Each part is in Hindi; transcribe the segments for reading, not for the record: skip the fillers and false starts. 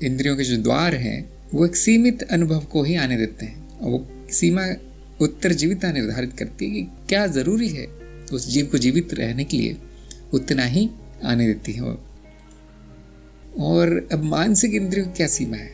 इंद्रियों के जो द्वार हैं वो एक सीमित अनुभव को ही आने देते हैं, और वो सीमा उत्तरजीविता निर्धारित करती है कि क्या जरूरी है उस जीव को जीवित रहने के लिए, उतना ही आने देती है। और अब मानसिक इंद्रियों की क्या सीमा है?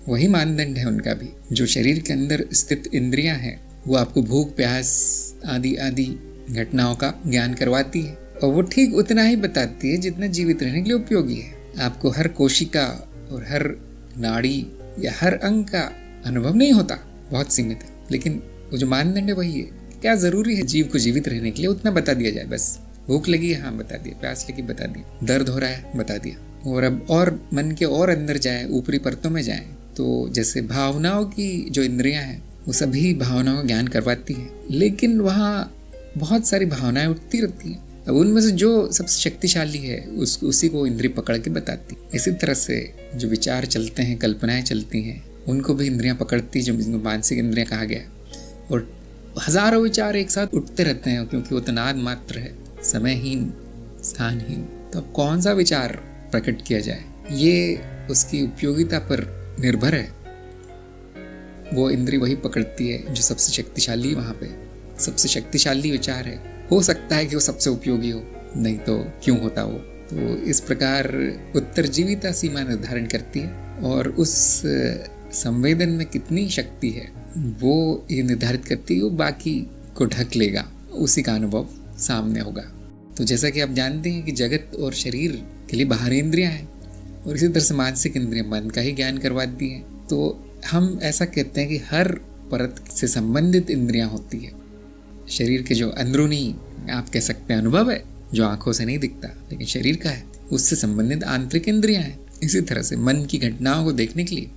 वही मानदंड है उनका भी। जो शरीर के अंदर स्थित इंद्रियां हैं वो आपको भूख, प्यास आदि आदि घटनाओं का ज्ञान करवाती है, और वो ठीक उतना ही बताती है जितना जीवित रहने के लिए उपयोगी है। आपको हर कोशिका और हर नाड़ी या हर अंग का अनुभव नहीं होता, बहुत सीमित है, लेकिन वो जो मानदंड है वही है। क्या जरूरी है जीव को जीवित रहने के लिए उतना बता दिया जाए बस। भूख लगी है, हाँ बता दिया, प्यास लगी बता दिया, दर्द हो रहा है बता दिया। और अब और मन के और अंदर जाए, ऊपरी परतों में जाए, तो जैसे भावनाओं की जो इंद्रियां हैं वो सभी भावनाओं का ज्ञान करवाती हैं, लेकिन वहाँ बहुत सारी भावनाएं उठती रहती हैं। अब उनमें से जो सबसे शक्तिशाली है उसी को इंद्रिय पकड़ के बताती। इसी तरह से जो विचार चलते हैं, कल्पनाएं चलती हैं, उनको भी इंद्रियां पकड़ती, जो जिनको मानसिक इंद्रियां कहा गया है। और हजारों विचार एक साथ उठते रहते हैं, क्योंकि वो तनाद मात्र है, समयहीन, स्थानहीन। तो अब कौन सा विचार प्रकट किया जाए, ये उसकी उपयोगिता पर निर्भर है। वो इंद्रिय वही पकड़ती है जो सबसे शक्तिशाली वहाँ पे सबसे शक्तिशाली विचार है। हो सकता है कि वो सबसे उपयोगी हो, नहीं तो क्यों होता वो। तो इस प्रकार उत्तरजीविता सीमा निर्धारण करती है, और उस संवेदन में कितनी शक्ति है वो ये निर्धारित करती है। वो बाकी को ढक लेगा, उसी का अनुभव सामने होगा। तो जैसा कि आप जानते हैं कि जगत और शरीर के लिए बाहरी इंद्रियां हैं, और इसी तरह से मानसिक इंद्रियां मन का ही ज्ञान करवाती हैं। तो हम ऐसा कहते हैं कि हर परत से संबंधित इंद्रियां होती है। शरीर के जो अंदरूनी आप कह सकते हैं अनुभव है, जो आंखों से नहीं दिखता लेकिन शरीर का है, उससे संबंधित आंतरिक इंद्रियां हैं। इसी तरह से मन की घटनाओं को देखने के लिए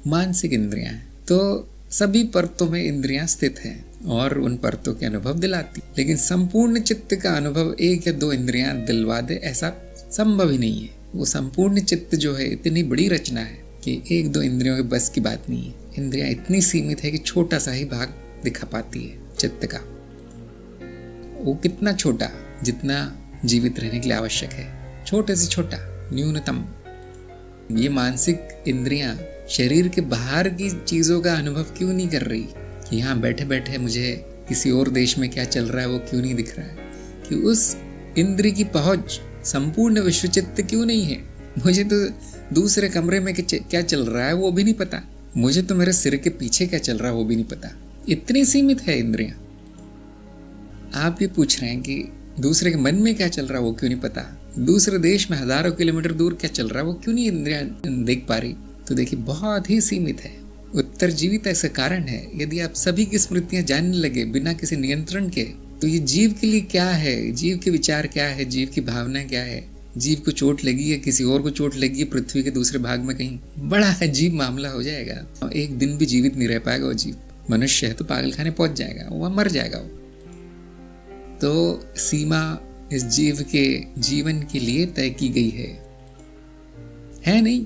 मानसिक इंद्रियां हैं। तो सभी परतों में इंद्रियां स्थित हैं और उन परतों के अनुभव दिलाती, लेकिन संपूर्ण चित्त का अनुभव एक या दो इंद्रियां दिलवा दे ऐसा संभव ही नहीं है। वो संपूर्ण चित्त जो है इतनी बड़ी रचना है कि एक दो इंद्रियों के बस की बात नहीं है। इंद्रियां इतनी सीमित है कि छोटा सा ही भाग दिखा पाती है चित्त का। वो कितना छोटा, जितना जीवित रहने के लिए आवश्यक है, छोटे से छोटा, न्यूनतम। ये मानसिक इंद्रियां शरीर के बाहर की चीजों का अनुभव क्यों नहीं कर रही, कि यहाँ बैठे बैठे मुझे किसी और देश में क्या चल रहा है वो क्यों नहीं दिख रहा है, कि उस इंद्रिय की पहुंच संपूर्ण विश्वचित्त क्यों नहीं है। मुझे तो दूसरे कमरे में क्या चल रहा है वो भी नहीं पता, मुझे तो मेरे सिर के पीछे क्या चल रहा है वो भी नहीं पता। इतनी सीमित है इंद्रियां। आप ये पूछ रहे हैं कि दूसरे के मन में क्या चल रहा है वो क्यों नहीं पता, दूसरे देश में हजारों किलोमीटर दूर क्या चल रहा है वो क्यों नहीं इंद्रियां देख पा रही। तो देखिए बहुत ही सीमित है। उत्तरजीविता इसका कारण है। यदि आप सभी की स्मृतियां जानने लगे बिना किसी नियंत्रण के, तो ये जीव के लिए क्या है, जीव के विचार क्या है, जीव की भावना क्या है, जीव को चोट लगी है, किसी और को चोट लगी है पृथ्वी के दूसरे भाग में कहीं, बड़ा अजीब मामला हो जाएगा। और एक दिन भी जीवित नहीं रह पाएगा वो जीव। मनुष्य है तो पागल खाने पहुंच जाएगा, वह मर जाएगा वो। तो सीमा इस जीव के जीवन के लिए तय की गई है नहीं,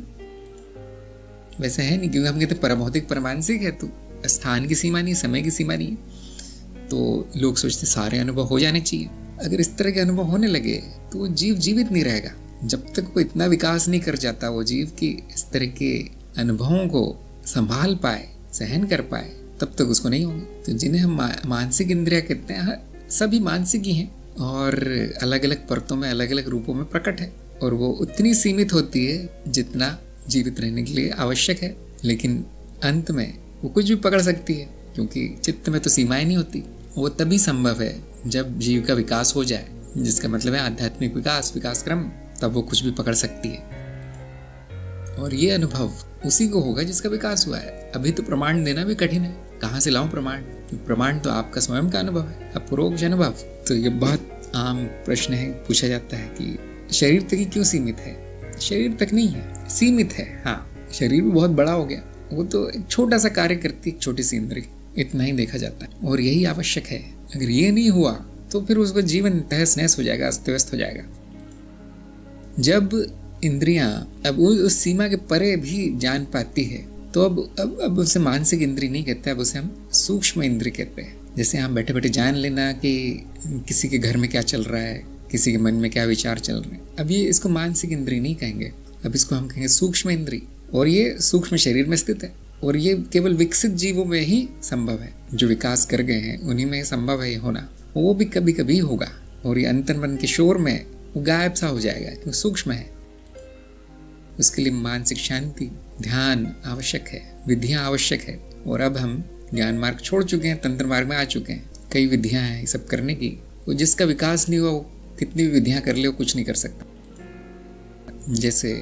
वैसे है नहीं, क्योंकि हम कहते परभौतिक परमानसिक है, तो स्थान की सीमा नहीं, समय की सीमा नहीं है। तो लोग सोचते सारे अनुभव हो जाने चाहिए। अगर इस तरह के अनुभव होने लगे तो वो जीव जीवित नहीं रहेगा। जब तक वो इतना विकास नहीं कर जाता वो जीव की इस तरह के अनुभवों को संभाल पाए, सहन कर पाए, तब तक उसको नहीं होंगे। तो जिन्हें हम मानसिक इंद्रिया कहते हैं, सभी मानसिक ही हैं और अलग अलग परतों में अलग अलग रूपों में प्रकट है, और वो उतनी सीमित होती है जितना जीवित रहने के लिए आवश्यक है। लेकिन अंत में वो कुछ भी पकड़ सकती है, क्योंकि चित्त में तो सीमाएं नहीं होती। वो तभी संभव है जब जीव का विकास हो जाए, जिसका मतलब है आध्यात्मिक विकास क्रम, तब वो कुछ भी पकड़ सकती है। और ये अनुभव उसी को होगा जिसका विकास हुआ है। अभी तो प्रमाण देना भी कठिन है, कहाँ से लाऊं प्रमाण? प्रमाण तो आपका स्वयं का अनुभव है, अपरोक्ष अनुभव। तो ये बहुत आम प्रश्न है, पूछा जाता है कि शरीर तक ही क्यों सीमित है? शरीर तक नहीं है, सीमित है। हाँ, शरीर भी बहुत बड़ा हो गया, वो तो एक छोटा सा कार्य करती है, एक छोटी सी इंद्रिय, इतना ही देखा जाता है, और यही आवश्यक है। अगर ये नहीं हुआ तो फिर उसका जीवन तहस नहस हो जाएगा, अस्त व्यस्त हो जाएगा। जब इंद्रियां अब उस सीमा के परे भी जान पाती है, तो अब उसे मानसिक इंद्रिय नहीं कहते, अब उसे हम सूक्ष्म इंद्रिय कहते हैं। जैसे हम बैठे बैठे जान लेना कि किसी के घर में क्या चल रहा है, किसी के मन में क्या विचार चल रहे हैं, अब ये इसको मानसिक इंद्रिय नहीं कहेंगे। अब इसको हम कहेंगे सूक्ष्म इंद्रिय, और ये सूक्ष्म शरीर में स्थित है, और ये केवल विकसित जीवों में ही संभव है। जो विकास कर गए हैं उन्हीं में संभव है ये होना, वो भी कभी कभी होगा, और ये अंतर्मन के शोर में वो गायब सा हो जाएगा क्योंकि सूक्ष्म है। उसके लिए मानसिक शांति, ध्यान आवश्यक है, विधियां आवश्यक है। और अब हम ज्ञान मार्ग छोड़ चुके हैं, तंत्र मार्ग में आ चुके हैं। कई विधियां हैं ये सब करने की, वो जिसका विकास नहीं हुआ वो कितनी भी विधियां कर ले वो कुछ नहीं कर सकता। जैसे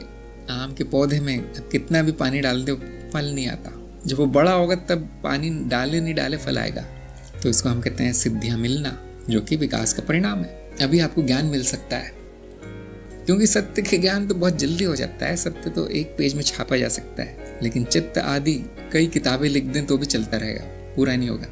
आम के पौधे में अब कितना भी पानी डाल दो फल नहीं आता, जब वो बड़ा होगा तब पानी डाले नहीं डाले फल आएगा। तो इसको हम कहते हैं सिद्धियां मिलना, जो कि विकास का परिणाम है। अभी आपको ज्ञान मिल सकता है, क्योंकि सत्य के ज्ञान तो बहुत जल्दी हो जाता है। सत्य तो एक पेज में छापा जा सकता है, लेकिन चित्त आदि कई किताबें लिख दें तो भी चलता रहेगा, पूरा नहीं होगा।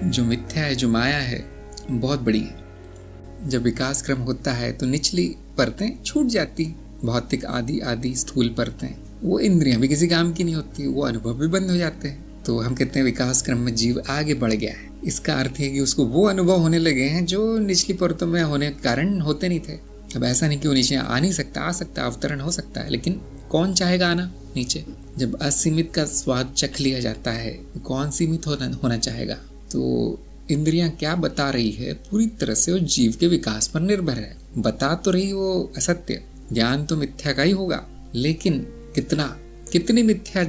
जो मिथ्या है, जो माया है, बहुत बड़ी है। जब विकास क्रम होता है तो निचली परतें छूट जाती, भौतिक आदि आदि स्थूल परतें, वो इंद्रियां भी किसी काम की नहीं होती, वो अनुभव भी बंद हो जाते हैं। तो हम कहते हैं विकास क्रम में जीव आगे बढ़ गया है। इसका अर्थ है कि उसको वो अनुभव होने लगे हैं जो निचली परतों में होने के कारण होते नहीं थे। अब ऐसा नहीं कि वो नीचे आ नहीं सकता, आ सकता, अवतरण हो सकता है, लेकिन कौन चाहेगा आना नीचे? जब असीमित का स्वाद चख लिया जाता है, कौन सीमित होना चाहेगा? तो इंद्रियां क्या बता रही है पूरी तरह से वो जीव के विकास पर निर्भर है। बता तो रही वो असत्य, ज्ञान तो मिथ्या का ही होगा, लेकिन कितनी मिथ्या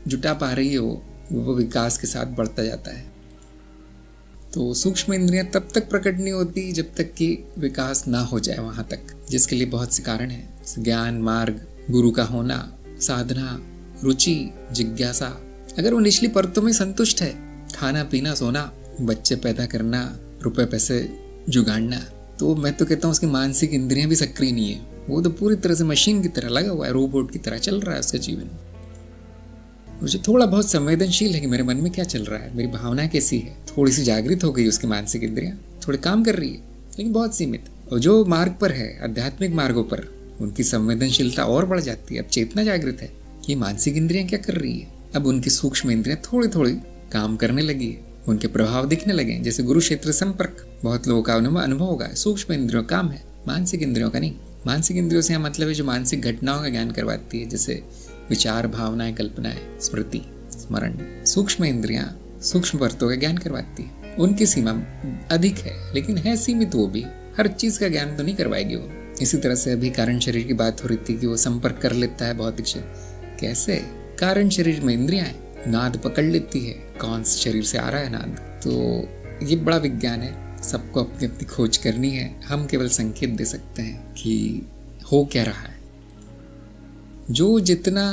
जुटा पा रही है वो विकास के साथ बढ़ता जाता है। तो सूक्ष्म इंद्रियां तब तक प्रकट नहीं होती जब तक कि विकास ना हो जाए वहां तक, जिसके लिए बहुत से कारण हैं। ज्ञान मार्ग, गुरु का होना, साधना, रुचि, जिज्ञासा। अगर वो निचली परतों में संतुष्ट है, खाना पीना सोना, बच्चे पैदा करना, रुपए पैसे जुगाड़ना, तो मैं तो कहता हूँ उसकी मानसिक इंद्रियां भी सक्रिय नहीं है। वो तो पूरी तरह से मशीन की तरह लगा हुआ है, रोबोट की तरह चल रहा है उसका जीवन। मुझे थोड़ा बहुत संवेदनशील है कि मेरे मन में क्या चल रहा है, मेरी भावना कैसी है, थोड़ी सी जागृत हो गई उसकी मानसिक इंद्रियां, थोड़े काम कर रही है, लेकिन बहुत सीमित। और जो मार्ग पर है, आध्यात्मिक मार्गों पर, उनकी संवेदनशीलता और बढ़ जाती है। अब चेतना जागृत है कि मानसिक इंद्रियां क्या कर रही है। अब उनकी सूक्ष्म इंद्रियां थोड़ी थोड़ी काम करने लगी है, उनके प्रभाव दिखने लगे। जैसे गुरु क्षेत्र संपर्क, बहुत लोगों का अनुभव होगा, सूक्ष्म इंद्रियों का काम है, मानसिक इंद्रियों का नहीं। मानसिक इंद्रियों से मतलब है जो मानसिक घटनाओं का ज्ञान करवाती है, जैसे विचार, भावनाएं, कल्पनाएं, स्मृति, स्मरण। सूक्ष्म इंद्रियां सूक्ष्म परतों का ज्ञान करवाती है। उनकी सीमा अधिक है, लेकिन है सीमित। वो भी हर चीज का ज्ञान तो नहीं करवाएगी वो। इसी तरह से अभी कारण शरीर की बात हो रही थी कि वो संपर्क कर लेता है भौतिक शरीर। कैसे? कारण शरीर में इंद्रियां है, नाद पकड़ लेती है, कौन से शरीर से आ रहा है नाद। तो ये बड़ा विज्ञान है, सबको अपनी अपनी खोज करनी है। हम केवल संकेत दे सकते हैं कि हो क्या रहा है। जो जितना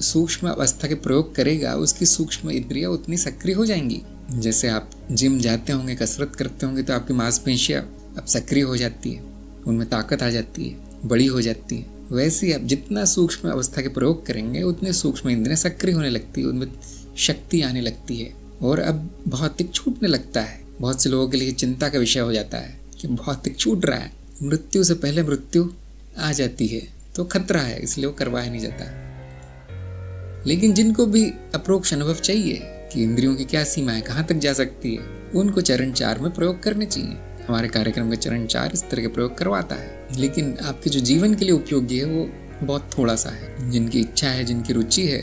सूक्ष्म अवस्था के प्रयोग करेगा, उसकी सूक्ष्म इंद्रियां उतनी सक्रिय हो जाएंगी। जैसे आप जिम जाते होंगे, कसरत करते होंगे, तो आपकी मांसपेशियां अब सक्रिय हो जाती है, उनमें ताकत आ जाती है, बड़ी हो जाती है। वैसे ही आप जितना सूक्ष्म अवस्था के प्रयोग करेंगे, उतने सूक्ष्म इंद्रियां सक्रिय होने लगती है, उनमें शक्ति आने लगती है, और अब भौतिक छूटने लगता है। बहुत से लोगों के लिए चिंता का विषय हो जाता है कि भौतिक छूट रहा है, मृत्यु से पहले मृत्यु आ जाती है, तो खतरा है, इसलिए वो करवाया नहीं जाता। लेकिन जिनको भी अप्रोक्ष अनुभव चाहिए कि इंद्रियों की क्या सीमा है, कहाँ तक जा सकती है, उनको चरण 4 में प्रयोग करने चाहिए। हमारे कार्यक्रम का चरण 4 इस तरह के प्रयोग करवाता है, लेकिन आपके जो जीवन के लिए उपयोगी है वो बहुत थोड़ा सा है। जिनकी इच्छा है, जिनकी रुचि है,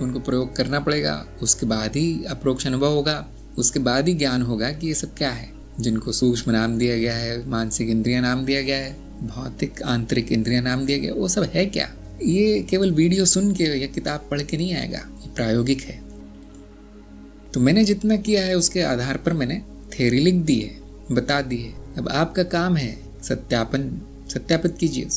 उनको प्रयोग करना पड़ेगा। उसके बाद ही अप्रोक्ष अनुभव होगा, उसके बाद ही ज्ञान होगा कि ये सब क्या है। जिनको सूक्ष्म नाम दिया गया है, मानसिक इंद्रियां नाम दिया गया है, भौतिक आंतरिक इंद्रियां नाम दिया गया, वो सब है क्या? ये केवल वीडियो सुन के या किताब पढ़ के नहीं आएगा, ये प्रायोगिक है। तो मैंने जितना किया है उसके आधार पर मैंने थ्योरी लिख दी है, बता दी है। अब आपका काम है सत्यापित कीजिए।